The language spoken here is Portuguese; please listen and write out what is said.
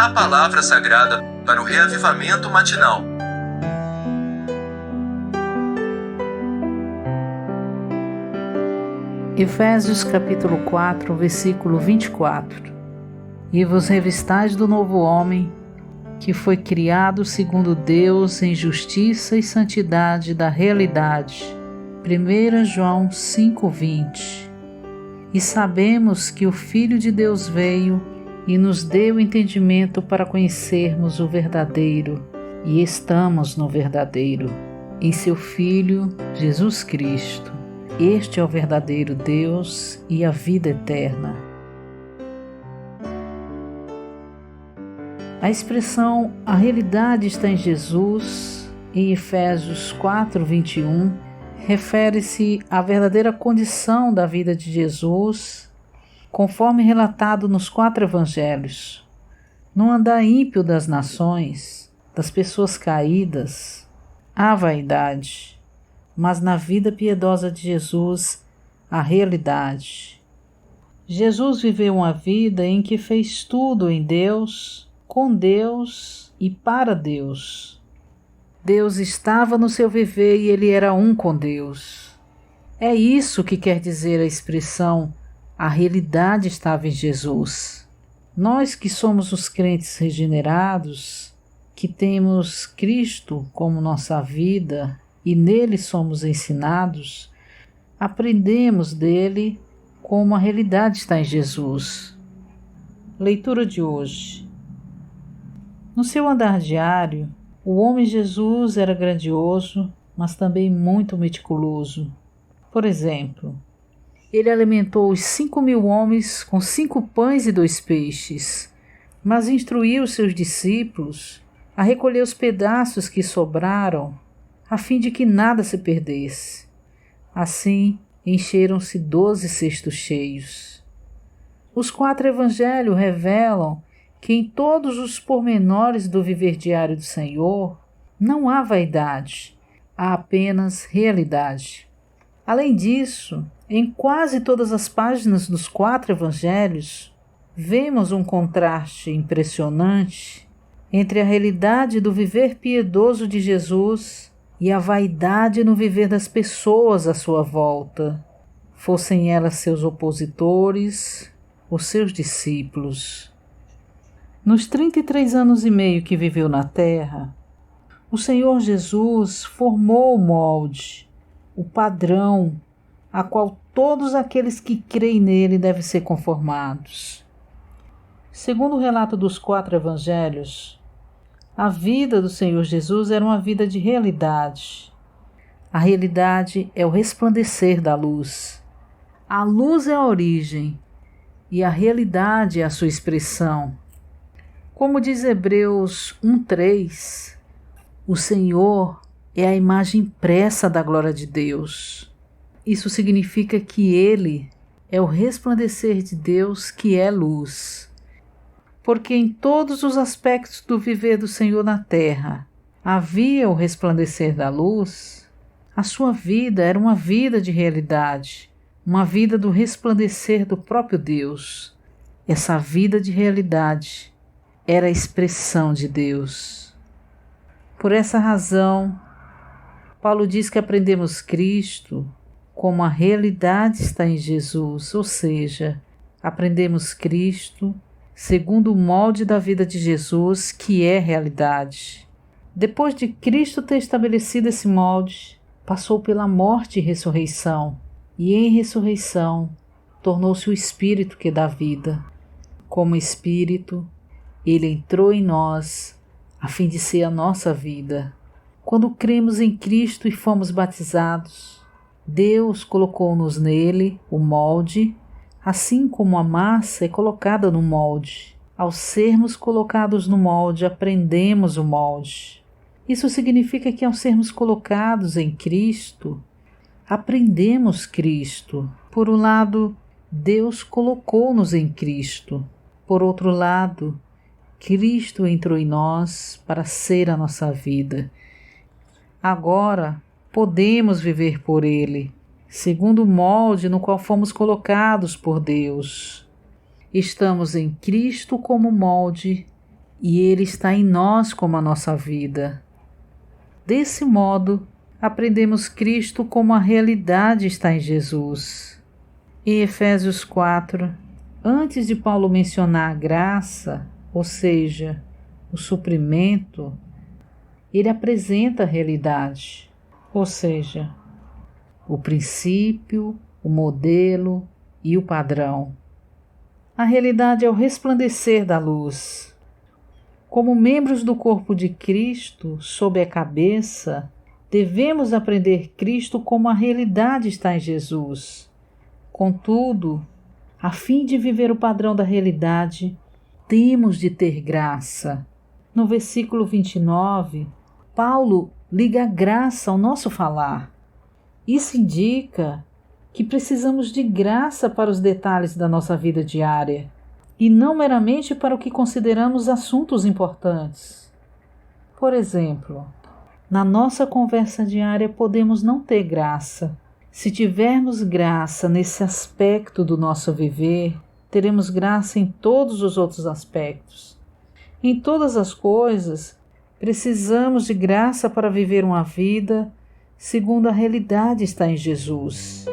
A palavra sagrada para o reavivamento matinal. Efésios capítulo 4, versículo 24. E vos revistais do novo homem, que foi criado segundo Deus em justiça e santidade da realidade. 1 João 5:20. E sabemos que o Filho de Deus veio e nos deu entendimento para conhecermos o verdadeiro, e estamos no verdadeiro, em seu Filho, Jesus Cristo. Este é o verdadeiro Deus e a vida eterna. A expressão "a realidade está em Jesus", em Efésios 4:21, refere-se à verdadeira condição da vida de Jesus, conforme relatado nos 4 evangelhos. No andar ímpio das nações, das pessoas caídas, há vaidade, mas na vida piedosa de Jesus, há realidade. Jesus viveu uma vida em que fez tudo em Deus, com Deus e para Deus. Deus estava no seu viver e ele era um com Deus. É isso que quer dizer a expressão "a realidade estava em Jesus". Nós que somos os crentes regenerados, que temos Cristo como nossa vida e nele somos ensinados, aprendemos dele como a realidade está em Jesus. Leitura de hoje. No seu andar diário, o homem Jesus era grandioso, mas também muito meticuloso. Por exemplo, ele alimentou os 5.000 homens com 5 pães e 2 peixes, mas instruiu os seus discípulos a recolher os pedaços que sobraram, a fim de que nada se perdesse. Assim, encheram-se 12 cestos cheios. Os 4 evangelhos revelam que em todos os pormenores do viver diário do Senhor não há vaidade, há apenas realidade. Além disso, em quase todas as páginas dos 4 evangelhos, vemos um contraste impressionante entre a realidade do viver piedoso de Jesus e a vaidade no viver das pessoas à sua volta, fossem elas seus opositores ou seus discípulos. Nos 33 anos e meio que viveu na terra, o Senhor Jesus formou o molde, o padrão, a qual todos aqueles que creem nele devem ser conformados. Segundo o relato dos 4 evangelhos, a vida do Senhor Jesus era uma vida de realidade. A realidade é o resplandecer da luz. A luz é a origem e a realidade é a sua expressão. Como diz Hebreus 1:3, o Senhor é a imagem impressa da glória de Deus. Isso significa que Ele é o resplandecer de Deus, que é luz. Porque em todos os aspectos do viver do Senhor na terra havia o resplandecer da luz, a sua vida era uma vida de realidade, uma vida do resplandecer do próprio Deus. Essa vida de realidade era a expressão de Deus. Por essa razão, Paulo diz que aprendemos Cristo como a realidade está em Jesus, ou seja, aprendemos Cristo segundo o molde da vida de Jesus, que é realidade. Depois de Cristo ter estabelecido esse molde, passou pela morte e ressurreição, e em ressurreição tornou-se o Espírito que dá vida. Como Espírito, Ele entrou em nós a fim de ser a nossa vida. Quando cremos em Cristo e fomos batizados, Deus colocou-nos nele, o molde, assim como a massa é colocada no molde. Ao sermos colocados no molde, aprendemos o molde. Isso significa que ao sermos colocados em Cristo, aprendemos Cristo. Por um lado, Deus colocou-nos em Cristo. Por outro lado, Cristo entrou em nós para ser a nossa vida. Agora, podemos viver por Ele, segundo o molde no qual fomos colocados por Deus. Estamos em Cristo como molde e Ele está em nós como a nossa vida. Desse modo, aprendemos Cristo como a realidade está em Jesus. Em Efésios 4, antes de Paulo mencionar a graça, ou seja, o suprimento, ele apresenta a realidade, ou seja, o princípio, o modelo e o padrão. A realidade é o resplandecer da luz. Como membros do corpo de Cristo, sob a cabeça, devemos aprender Cristo como a realidade está em Jesus. Contudo, a fim de viver o padrão da realidade, temos de ter graça. No versículo 29, Paulo liga a graça ao nosso falar. Isso indica que precisamos de graça para os detalhes da nossa vida diária, e não meramente para o que consideramos assuntos importantes. Por exemplo, na nossa conversa diária podemos não ter graça. Se tivermos graça nesse aspecto do nosso viver, teremos graça em todos os outros aspectos. Em todas as coisas, precisamos de graça para viver uma vida segundo a realidade está em Jesus.